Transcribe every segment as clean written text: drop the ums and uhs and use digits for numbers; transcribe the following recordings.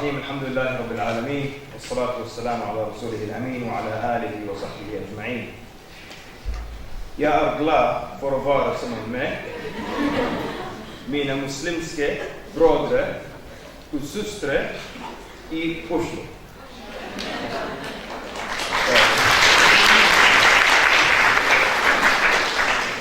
الرحيم الحمد لله رب العالمين والصلاة والسلام على رسوله الأمين وعلى آله وصحبه أجمعين. Jag är glad för att vara som med mina muslimska bröder och systrar i Oslo.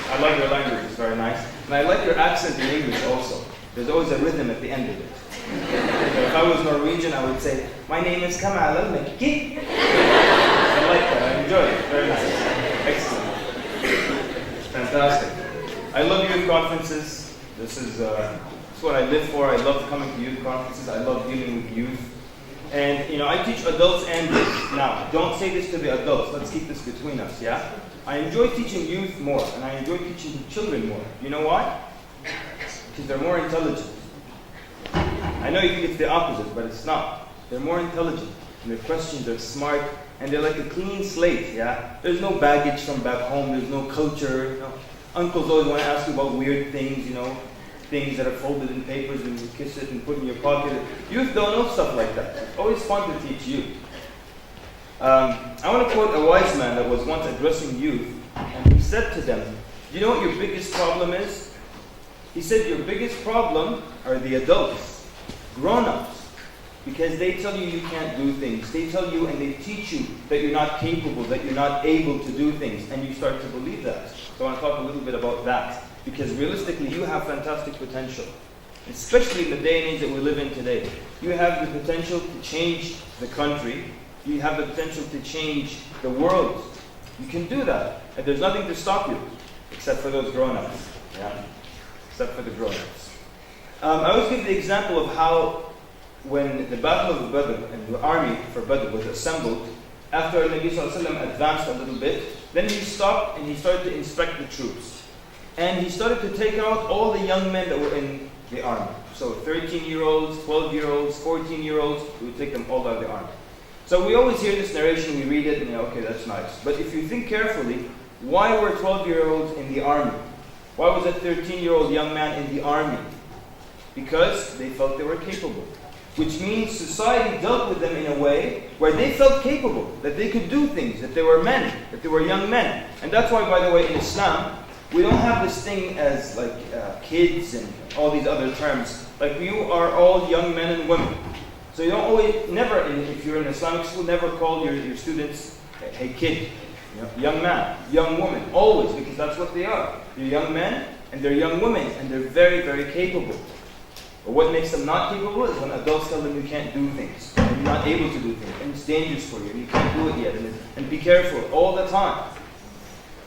I love your language, it's very nice. And I like your accent in English also. There's always a rhythm at the end of it. If I was Norwegian, I would say, my name is Kamal, Mekki. I like that, I enjoy it, very nice. Excellent. Fantastic. I love youth conferences. This is what I live for. I love coming to youth conferences. I love dealing with youth. And, I teach adults and youth. Now, don't say this to the adults. Let's keep this between us, yeah? I enjoy teaching youth more, and I enjoy teaching children more. You know why? Because they're more intelligent. I know you think it's the opposite, but it's not. They're more intelligent, and their questions are smart, and they're like a clean slate, yeah? There's no baggage from back home, there's no culture, Uncles always want to ask you about weird things, things that are folded in papers and you kiss it and put in your pocket. Youth don't know stuff like that. It's always fun to teach youth. I want to quote a wise man that was once addressing youth, and he said to them, you know what your biggest problem is? He said, your biggest problem are the adults, grown-ups, because they tell you you can't do things. They tell you and they teach you that you're not capable, that you're not able to do things, and you start to believe that. So I want to talk a little bit about that, because realistically you have fantastic potential, especially in the day and age that we live in today. You have the potential to change the country. You have the potential to change the world. You can do that, and there's nothing to stop you, except for those grown-ups. Yeah? Except for the grown-ups. I always give the example of how when the Battle of Badr and the army for Badr was assembled, after Nabi Sallallahu Alaihi Wasallam advanced a little bit, then he stopped and he started to inspect the troops. And he started to take out all the young men that were in the army. So 13-year-olds, 12-year-olds, 14-year-olds, he would take them all out of the army. So we always hear this narration, we read it, and okay, that's nice. But if you think carefully, why were 12-year-olds in the army? Why was a 13-year-old young man in the army? Because they felt they were capable. Which means society dealt with them in a way where they felt capable, that they could do things, that they were men, that they were young men. And that's why, by the way, in Islam, we don't have this thing as like kids and all these other terms. Like you are all young men and women. So you don't if you're in Islamic school, never call your students, hey kid, young man, young woman, always, because that's what they are. They're young men and they're young women, and they're very, very capable. But what makes them not capable is when adults tell them you can't do things, and you're not able to do things, and it's dangerous for you, and you can't do it yet, and be careful all the time.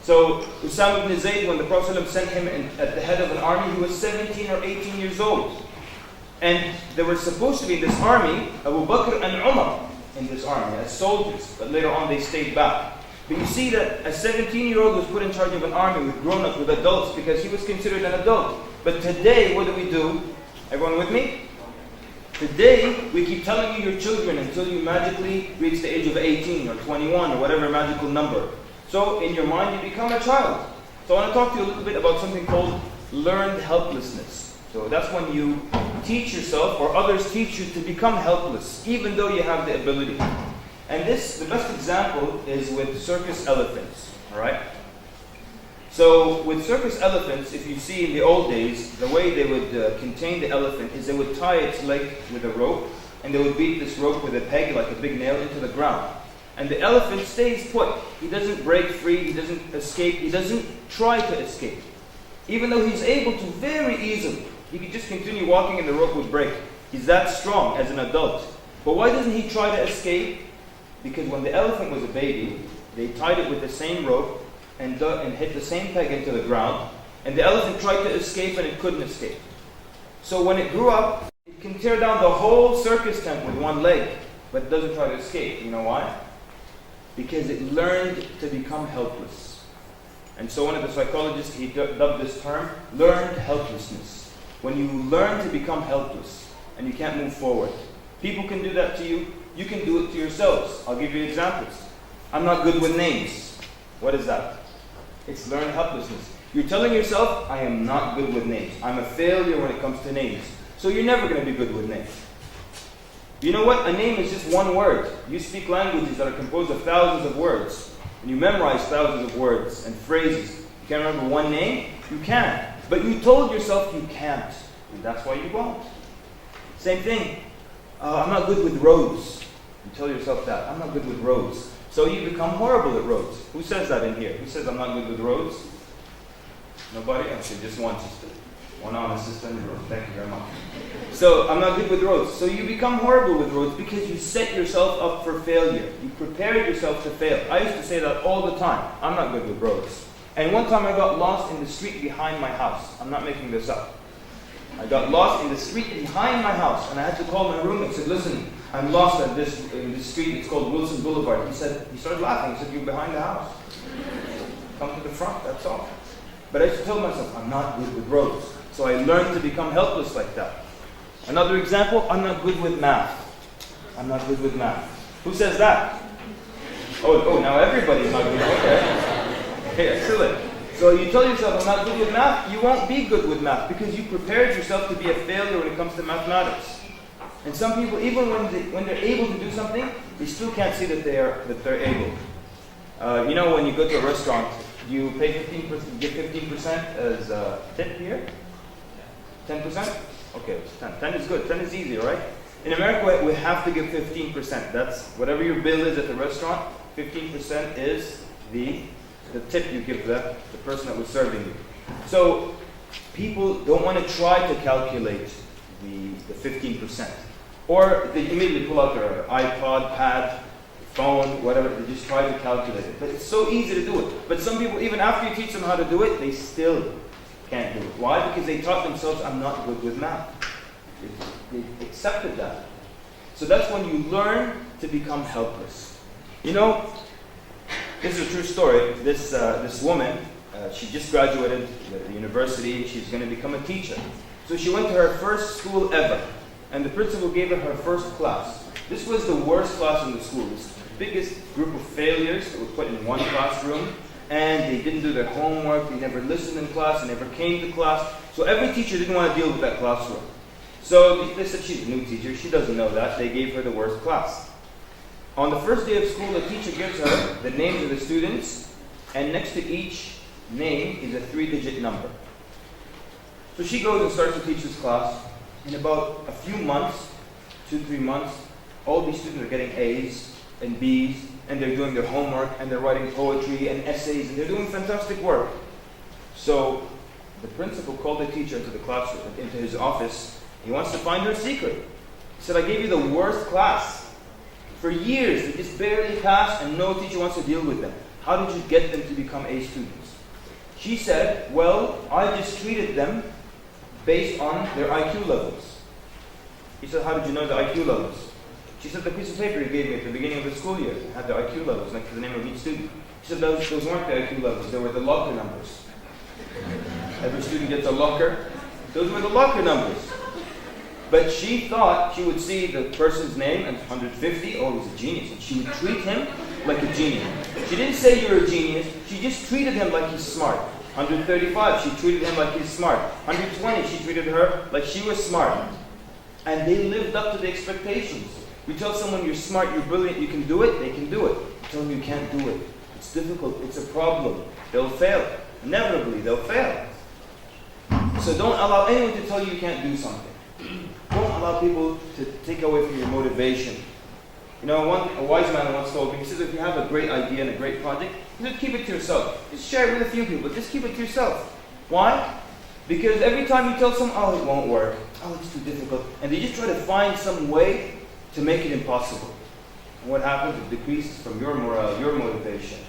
So Usama ibn Zayd, when the Prophet ﷺ sent him at the head of an army, he was 17 or 18 years old. And there were supposed to be in this army, Abu Bakr and Umar in this army as soldiers, but later on they stayed back. But you see that a 17-year-old was put in charge of an army with grown-ups, with adults, because he was considered an adult. But today, what do? Everyone with me? Today, we keep telling you your children until you magically reach the age of 18 or 21 or whatever magical number. So in your mind, you become a child. So I want to talk to you a little bit about something called learned helplessness. So that's when you teach yourself or others teach you to become helpless, even though you have the ability. And the best example is with circus elephants, all right? So with circus elephants, if you see in the old days, the way they would contain the elephant is they would tie its leg with a rope, and they would beat this rope with a peg, like a big nail, into the ground. And the elephant stays put. He doesn't break free, he doesn't escape, he doesn't try to escape. Even though he's able to very easily. He could just continue walking and the rope would break. He's that strong as an adult. But why doesn't he try to escape? Because when the elephant was a baby, they tied it with the same rope and hit the same peg into the ground. And the elephant tried to escape and it couldn't escape. So when it grew up, it can tear down the whole circus tent with one leg, but it doesn't try to escape. You know why? Because it learned to become helpless. And so one of the psychologists, he dubbed this term, learned helplessness. When you learn to become helpless and you can't move forward. People can do that to you. You can do it to yourselves. I'll give you examples. I'm not good with names. What is that? It's learned helplessness. You're telling yourself, I am not good with names. I'm a failure when it comes to names. So you're never going to be good with names. You know what? A name is just one word. You speak languages that are composed of thousands of words. And you memorize thousands of words and phrases. You can't remember one name? You can. But you told yourself you can't. And that's why you won't. Same thing. I'm not good with roads. You tell yourself that. I'm not good with roads. So you become horrible at roads. Who says that in here? Who says I'm not good with roads? Nobody? Okay, just one sister. One honest sister in the room. Thank you very much. So I'm not good with roads. So you become horrible with roads because you set yourself up for failure. You prepared yourself to fail. I used to say that all the time. I'm not good with roads. And one time I got lost in the street behind my house. I'm not making this up. I got lost in the street behind my house, and I had to call my roommate and said, listen, I'm lost in this street. It's called Wilson Boulevard. He started laughing. He said, you're behind the house. Come to the front, that's all. But I used to tell myself, I'm not good with roads. So I learned to become helpless like that. Another example, I'm not good with math. I'm not good with math. Who says that? Oh, now everybody's not good. Okay, excellent. So you tell yourself, I'm not good with math, you won't be good with math because you prepared yourself to be a failure when it comes to mathematics. And some people, even when they're able to do something, they still can't see that they're able. You know, when you go to a restaurant, you pay 15%, give 15% as a tip here? 10%? Okay, it's 10. 10 is good. 10 is easy, right? In America, we have to give 15%. That's whatever your bill is at the restaurant, 15% is the tip you give the person that was serving you. So people don't want to try to calculate the 15%. Or they immediately pull out their iPod, pad, phone, whatever, they just try to calculate it. But it's so easy to do it. But some people, even after you teach them how to do it, they still can't do it. Why? Because they taught themselves, I'm not good with math. They accepted that. So that's when you learn to become helpless. You know, this is a true story. This woman, she just graduated the university. She's going to become a teacher. So she went to her first school ever. And the principal gave her first class. This was the worst class in the school. This biggest group of failures that were put in one classroom. And they didn't do their homework. They never listened in class. They never came to class. So every teacher didn't want to deal with that classroom. So they said she's a new teacher. She doesn't know that. They gave her the worst class. On the first day of school, the teacher gives her the names of the students, and next to each name is a 3-digit number. So she goes and starts to teach this class. In about a few months, 2-3 months, all these students are getting A's and B's, and they're doing their homework, and they're writing poetry and essays, and they're doing fantastic work. So the principal called the teacher into the classroom, into his office. He wants to find her secret. He said, I gave you the worst class. For years, they just barely passed, and no teacher wants to deal with them. How did you get them to become A students? She said, well, I just treated them based on their IQ levels. He said, how did you know the IQ levels? She said, the piece of paper you gave me at the beginning of the school year had the IQ levels next to the name of each student. She said, those weren't the IQ levels, they were the locker numbers. Every student gets a locker. Those were the locker numbers. But she thought she would see the person's name and 150, oh, he's a genius. And she would treat him like a genius. She didn't say you're a genius, she just treated him like he's smart. 135, she treated him like he's smart. 120, she treated her like she was smart. And they lived up to the expectations. You tell someone you're smart, you're brilliant, you can do it, they can do it. You tell them you can't do it. It's difficult, it's a problem. They'll fail. Inevitably, they'll fail. So don't allow anyone to tell you you can't do something. Don't allow people to take away from your motivation. You know, a wise man once told me, he says, if you have a great idea and a great project, just keep it to yourself. Just share it with a few people. Just keep it to yourself. Why? Because every time you tell someone, oh, it won't work. Oh, it's too difficult. And they just try to find some way to make it impossible. And what happens? It decreases from your morale, your motivation.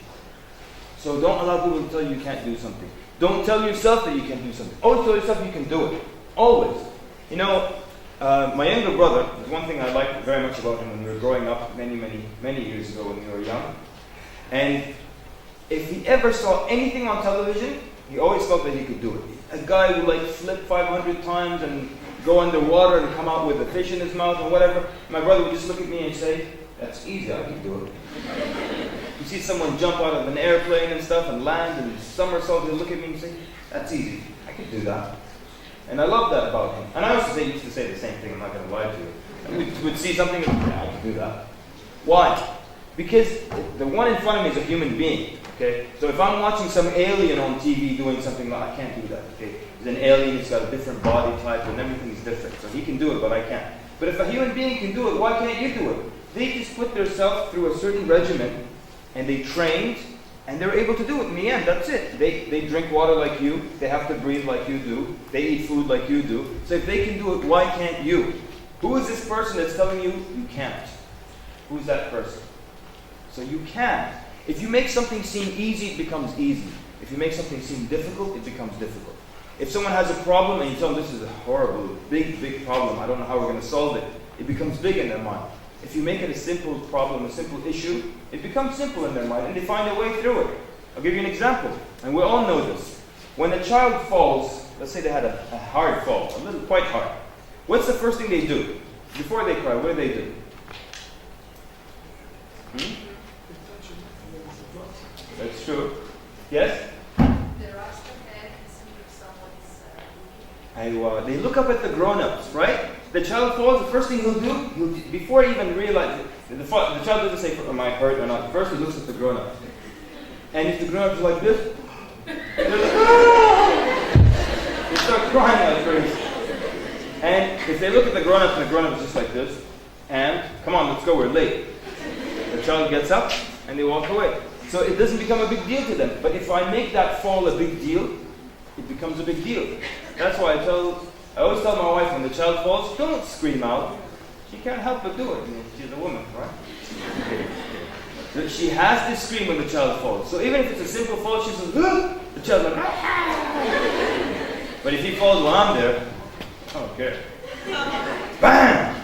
So don't allow people to tell you you can't do something. Don't tell yourself that you can't do something. Always tell yourself you can do it. Always. You know, my younger brother, there's one thing I liked very much about him when we were growing up many years ago when we were young. And if he ever saw anything on television, he always felt that he could do it. A guy would like flip 500 times and go underwater and come out with a fish in his mouth or whatever. My brother would just look at me and say, that's easy, I can do it. You see someone jump out of an airplane and stuff and land and somersault, he'll look at me and say, that's easy, I can do that. And I love that about him. And I used to say the same thing, I'm not going to lie to you. would see something, yeah, I can do that. Why? Because the one in front of me is a human being. Okay? So if I'm watching some alien on TV doing something, like, I can't do that. Okay? There's an alien, he's got a different body type, and everything's different. So he can do it, but I can't. But if a human being can do it, why can't you do it? They just put themselves through a certain regimen, and they trained, and they're able to do it in the end. That's it. They drink water like you. They have to breathe like you do. They eat food like you do. So if they can do it, why can't you? Who is this person that's telling you you can't? Who's that person? So you can. If you make something seem easy, it becomes easy. If you make something seem difficult, it becomes difficult. If someone has a problem and you tell them this is a horrible, big problem, I don't know how we're going to solve it, it becomes big in their mind. If you make it a simple problem, a simple issue, it becomes simple in their mind and they find a way through it. I'll give you an example, and we all know this. When a child falls, let's say they had a hard fall, quite hard. What's the first thing they do? Before they cry, what do? That's true. Yes? They rush ahead and see if someone's They look up at the grown-ups, right? The child falls, the first thing he'll do, before he even realizes it, the child doesn't say, am I hurt or not? First he looks at the grown-up. And if the grown-ups are like this, they're like, ah! They start crying like crazy. And if they look at the grown-up and the grown-up is just like this, and, come on, let's go, we're late. The child gets up and they walk away. So it doesn't become a big deal to them. But if I make that fall a big deal, it becomes a big deal. That's why I always tell my wife when the child falls, don't scream out. She can't help but do it. I mean, she's a woman, right? So she has to scream when the child falls. So even if it's a simple fall, she says, ah! The child's like, ah! But if he falls while I'm there, I don't care. Bam!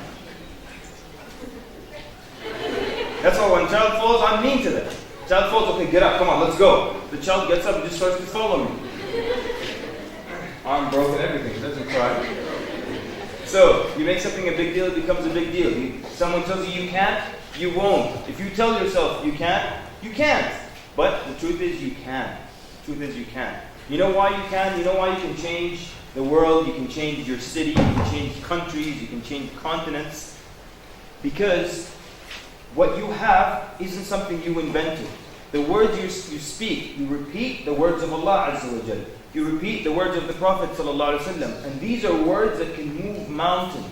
That's why when a child falls, I'm mean to them. Child falls, okay, get up, come on, let's go. The child gets up and just starts to follow me. Arm broken, everything, doesn't cry. So, you make something a big deal, it becomes a big deal. Someone tells you can't, you won't. If you tell yourself you can't, you can't. But the truth is you can. The truth is you can. You know why you can? You know why you can change the world, you can change your city, you can change countries, you can change continents? Because what you have isn't something you invented. The words you speak, you repeat the words of Allah Azza wa Jal. You repeat the words of the Prophet Sallallahu Alaihi Wasallam. And these are words that can move mountains.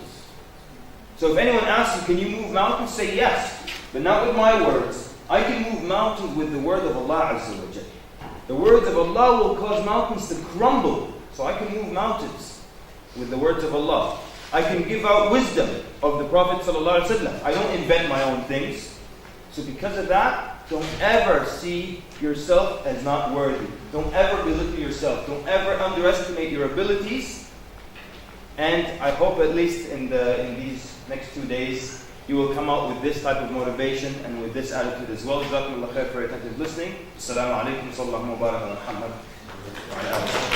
So if anyone asks you, can you move mountains? Say yes. But not with my words. I can move mountains with the word of Allah Azza wa Jal. The words of Allah will cause mountains to crumble. So I can move mountains with the words of Allah. I can give out wisdom of the Prophet ﷺ. I don't invent my own things. So because of that, don't ever see yourself as not worthy. Don't ever belittle yourself. Don't ever underestimate your abilities. And I hope at least in these next 2 days, you will come out with this type of motivation and with this attitude as well. Jazakumullah khair for your attentive listening. Assalamu alaikum wa sallallahu wa barak ala Muhammad wa ala alihi.